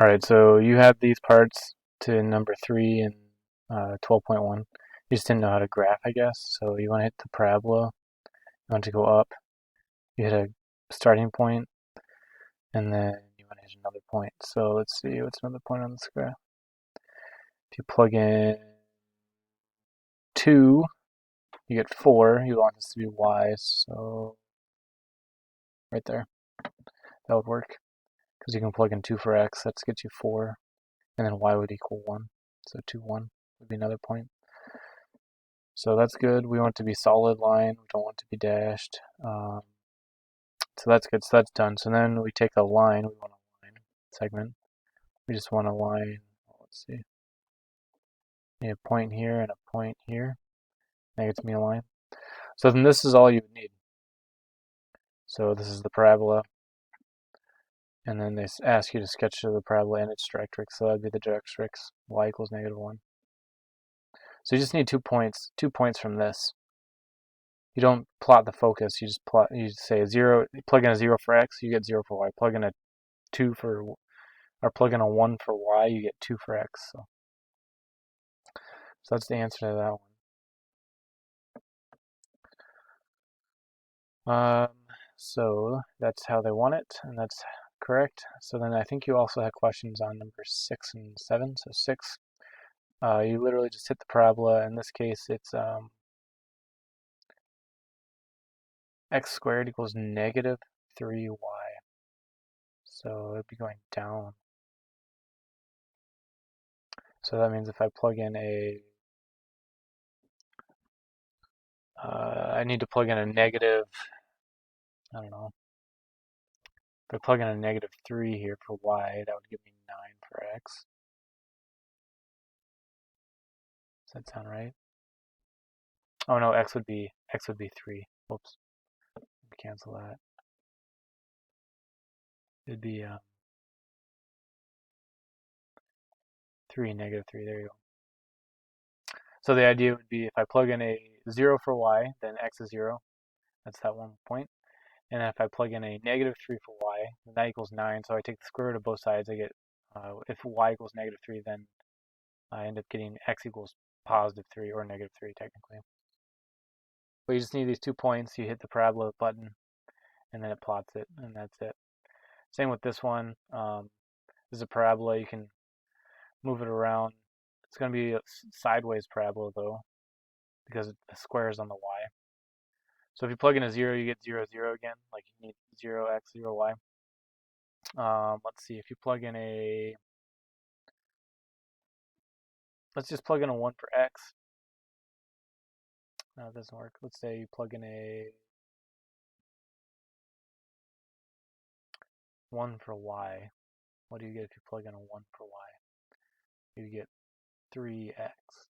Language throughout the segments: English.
All right, so you had these parts to number 3 and 12.1. You just didn't know how to graph, I guess. So you want to hit the parabola. You want to go up. You hit a starting point, and then you want to hit another point. So let's see, what's another point on this graph? If you plug in 2, you get 4. You want this to be y, so right there. That would work. Because you can plug in 2 for x, that gets you 4. And then y would equal 1. So 2, 1 would be another point. So that's good. We want it to be solid line. We don't want it to be dashed. So that's good. So that's done. So then we take a line. We want a line segment. We just want a line. Let's see. A point here and a point here. That gets me a line. So then this is all you would need. So this is the parabola. And then they ask you to sketch the parabola and its directrix. So that'd be the directrix. Y equals -1. So you just need 2 points. 2 points from this. You don't plot the focus. You just plot. You say 0. You plug in a 0 for x, you get 0 for y. Plug in a 2 for, or plug in a 1 for y, you get 2 for x. So that's the answer to that one. So that's how they want it, and that's correct. So then I think you also had questions on number 6 and 7. So 6, you literally just hit the parabola. In this case, it's x squared equals -3y. So it'd be going down. So that means if I plug in I need to plug in a negative, I don't know, if I plug in a -3 here for y, that would give me 9 for x. Does that sound right? Oh no, x would be 3. Whoops. Cancel that. It'd be 3, -3. There you go. So the idea would be if I plug in a 0 for y, then x is 0. That's that one point. And if I plug in a -3 for y, then that equals 9. So I take the square root of both sides. I get, if y equals -3, then I end up getting x equals +3 or -3 technically. But you just need these 2 points. You hit the parabola button, and then it plots it, and that's it. Same with this one. This is a parabola. You can move it around. It's going to be a sideways parabola though, because the square is on the y. So if you plug in a 0, you get 0, 0 again. Like you need 0x, 0y. Let's see. If you plug in a, let's just plug in a 1 for x. No, it doesn't work. Let's say you plug in a 1 for y. What do you get if you plug in a 1 for y? You get 3x.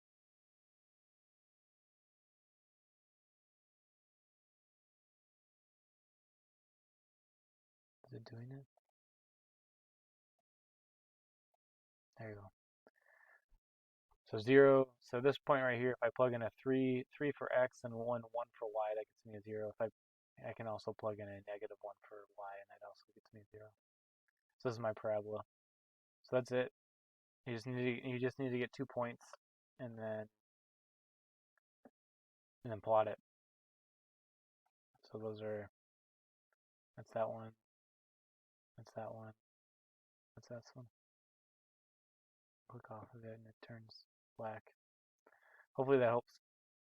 Is it doing it? There you go. So 0, so this point right here, if I plug in a 3 for x and 1 for y, that gets me a 0. If I can also plug in a -1 for y, and that also gets me a 0. So this is my parabola. So that's it. You just need to get 2 points, and then plot it. So that's that one, that's that one, that's this one. Click off of it and it turns black. Hopefully that helps.